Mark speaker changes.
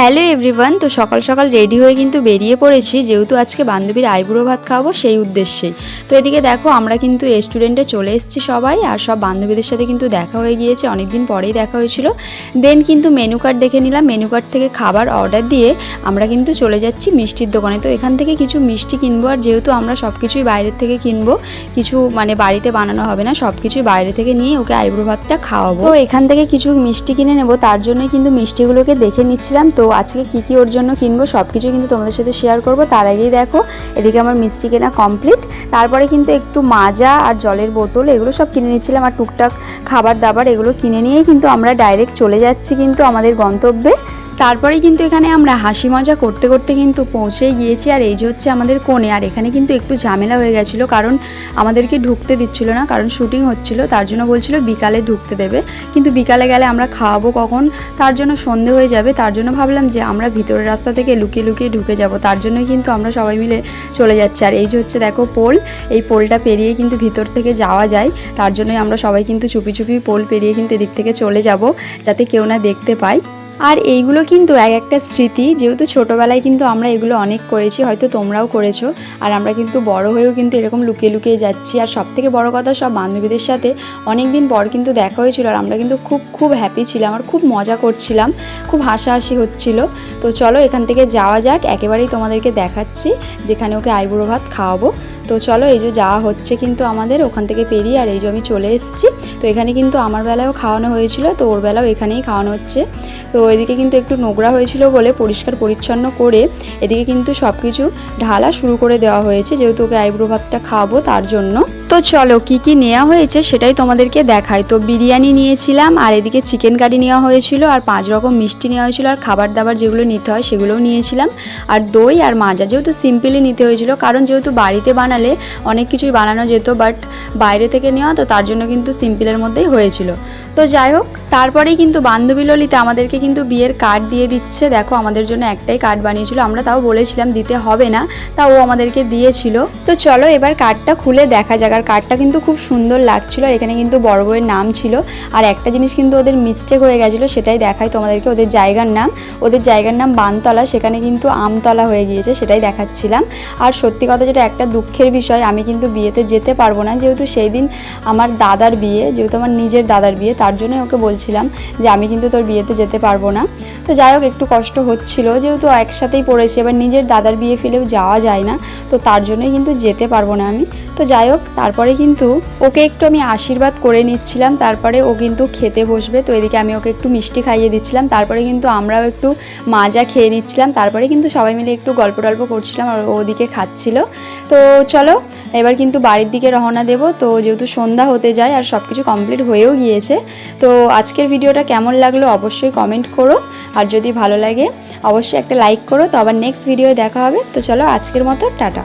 Speaker 1: Hello everyone. তো সকাল সকাল রেডি হয়ে কিন্তু বেরিয়ে পড়েছি, যেহেতু আজকে বান্ধবীর আইবুড়ো ভাত খাওয়াবো সেই উদ্দেশ্যেই। তো এদিকে দেখো আমরা কিন্তু রেস্টুরেন্টে চলে এসেছি সবাই, আর সব বান্ধবীদের সাথে কিন্তু দেখা হয়ে গিয়েছে, অনেকদিন পরেই দেখা হয়েছিল। দেন কিন্তু মেনু কার্ড দেখে নিলাম, মেনু কার্ড থেকে খাবার অর্ডার দিয়ে আমরা কিন্তু চলে যাচ্ছি মিষ্টির দোকানে। তো এখান থেকে কিছু মিষ্টি কিনবো, আর যেহেতু আমরা সব কিছুই বাইরের থেকে কিনবো, কিছু মানে বাড়িতে বানানো হবে না, সব কিছুই বাইরে থেকে নিয়ে ওকে আইবুড়ো ভাতটা খাওয়াবো। তো এখান থেকে কিছু মিষ্টি কিনে নেবো, তার জন্যই কিন্তু মিষ্টিগুলোকে দেখে নিচ্ছিলাম। তো আজকে কী কী ওর জন্য কিনবো সব কিছু কিন্তু তোমাদের সাথে শেয়ার করব। তার আগেই দেখো এদিকে আমার মিষ্টি কেনা কমপ্লিট। তারপরে কিন্তু একটু মাজা আর জলের বোতল এগুলো সব কিনে নিচ্ছিলাম, আর টুকটাক খাবার দাবার এগুলো কিনে নিয়েই কিন্তু আমরা ডাইরেক্ট চলে যাচ্ছি কিন্তু আমাদের গন্তব্যে। তারপরে কিন্তু এখানে আমরা হাসি মজা করতে করতে কিন্তু পৌঁছেই গিয়েছি। আর এই যে হচ্ছে আমাদের কোণে। আর এখানে কিন্তু একটু ঝামেলা হয়ে গেছিলো, কারণ আমাদেরকে ঢুকতে দিচ্ছিল না, কারণ শুটিং হচ্ছিল, তার জন্য বলছিল বিকালে ঢুকতে দেবে। কিন্তু বিকালে গেলে আমরা খাওয়াবো কখন, তার জন্য সন্ধে হয়ে যাবে। তার জন্য ভাবলাম যে আমরা ভিতরের রাস্তা থেকে লুকিয়ে লুকিয়ে ঢুকে যাব, তার জন্যই কিন্তু আমরা সবাই মিলে চলে যাচ্ছি। আর এই যে হচ্ছে দেখো পোল, এই পোলটা পেরিয়ে কিন্তু ভিতর থেকে যাওয়া যায়, তার জন্যই আমরা সবাই কিন্তু চুপি চুপি পোল পেরিয়ে কিন্তু এদিক থেকে চলে যাব, যাতে কেউ না দেখতে পায়। আর এইগুলো কিন্তু এক একটা স্মৃতি, যেহেতু ছোটোবেলায় কিন্তু আমরা এগুলো অনেক করেছি, হয়তো তোমরাও করেছো। আর আমরা কিন্তু বড় হয়েও কিন্তু এরকম লুকিয়ে লুকিয়ে যাচ্ছি। আর সবথেকে বড় কথা, সব বান্ধবীদের সাথে অনেক দিন পর কিন্তু দেখা হয়েছিল, আর আমরা কিন্তু খুব হ্যাপি ছিলাম, আর খুব মজা করছিলাম, খুব হাসাহাসি হচ্ছিল। তো চলো এখান থেকে যাওয়া যাক, একেবারেই তোমাদেরকে দেখাচ্ছি যেখানে ওকে আইবুড়ো ভাত খাওয়াবো। তো চলো, এই যে যাওয়া হচ্ছে কিন্তু আমাদের ওখান থেকে পেরিয়ে। আর এই যে আমি চলে এসেছি। তো এখানে কিন্তু আমার বেলায়ও খাওয়ানো হয়েছিল, তো ওর বেলাও এখানেই খাওয়ানো হচ্ছে। তো এদিকে কিন্তু একটু নোংরা হয়েছিল বলে পরিষ্কার পরিচ্ছন্ন করে এদিকে কিন্তু সব কিছু ঢালা শুরু করে দেওয়া হয়েছে, যেহেতু ওকে আইবুড়ো ভাতটা খাওয়াবো তার জন্য। তো চলো কি কি নেওয়া হয়েছে সেটাই তোমাদেরকে দেখাই। তো বিরিয়ানি নিয়েছিলাম, আর এদিকে চিকেন কারি নেওয়া হয়েছিল, আর 5 রকম মিষ্টি নেওয়া হয়েছিল, আর খাবার দাবার যেগুলো নিতে হয় সেগুলোও নিয়েছিলাম, আর দই আর মাজা। যেহেতু সিম্পলি নিতে হয়েছিল, কারণ যেহেতু বাড়িতে বানালে অনেক কিছুই বানানো যেত, বাট বাইরে থেকে নেওয়া, তো তার জন্য কিন্তু সিম্পলের মধ্যেই হয়েছিল। তো যাই হোক, তারপরেই কিন্তু বান্ধবী ললিতা আমাদেরকে কিন্তু বিয়ের কার্ড দিয়ে দিচ্ছে। দেখো আমাদের জন্য একটাই কার্ড বানিয়েছিল, আমরা তাও বলেছিলাম দিতে হবে না, তাও ও আমাদেরকে দিয়েছিল। তো চলো এবার কার্ডটা খুলে দেখা যাক। আর কার্ডটা কিন্তু খুব সুন্দর লাগছিল, আর এখানে কিন্তু বড় বউয়ের নাম ছিল। আর একটা জিনিস কিন্তু ওদের মিস্টেক হয়ে গেছিলো, সেটাই দেখাই তোমাদেরকে। ওদের জায়গার নাম বানতলা, সেখানে কিন্তু আমতলা হয়ে গিয়েছে, সেটাই দেখাচ্ছিলাম। আর সত্যি কথা যেটা একটা দুঃখের বিষয়, আমি কিন্তু বিয়েতে যেতে পারবো না, যেহেতু সেই দিন আমার দাদার বিয়ে, যেহেতু আমার নিজের দাদার বিয়ে, তার জন্য ওকে বলছিলাম যে আমি কিন্তু তোর বিয়েতে যেতে পারবো না। তো যাই হোক, একটু কষ্ট হচ্ছিল, যেহেতু একসাথেই পড়েছি, এবার নিজের দাদার বিয়ে ফেলেও যাওয়া যায় না, তো তার জন্যই কিন্তু যেতে পারবো না আমি। তো যাই হোক, তারপরে কিন্তু ওকে একটু আমি আশীর্বাদ করে নিচ্ছিলাম, তারপরে ও কিন্তু খেতে বসবে। তো এদিকে আমি ওকে একটু মিষ্টি খাইয়ে দিচ্ছিলাম, তারপরে কিন্তু আমরাও একটু মাজা খেয়ে নিচ্ছিলাম, তারপরে কিন্তু সবাই মিলে একটু গল্প টল্প করছিলাম, আর ওদিকে খাচ্ছিল। তো চলো এবার কিন্তু বাড়ির দিকে রওনা দেব। তো যেহেতু সন্ধ্যা হতে যায়, আর সব কিছু কমপ্লিট হয়েও গিয়েছে। তো আজকের ভিডিওটা কেমন লাগলো অবশ্যই কমেন্ট করো, আর যদি ভালো লাগে অবশ্যই একটা লাইক করো। তো আবার নেক্সট ভিডিও দেখা হবে। তো চলো আজকের মতো টাটা।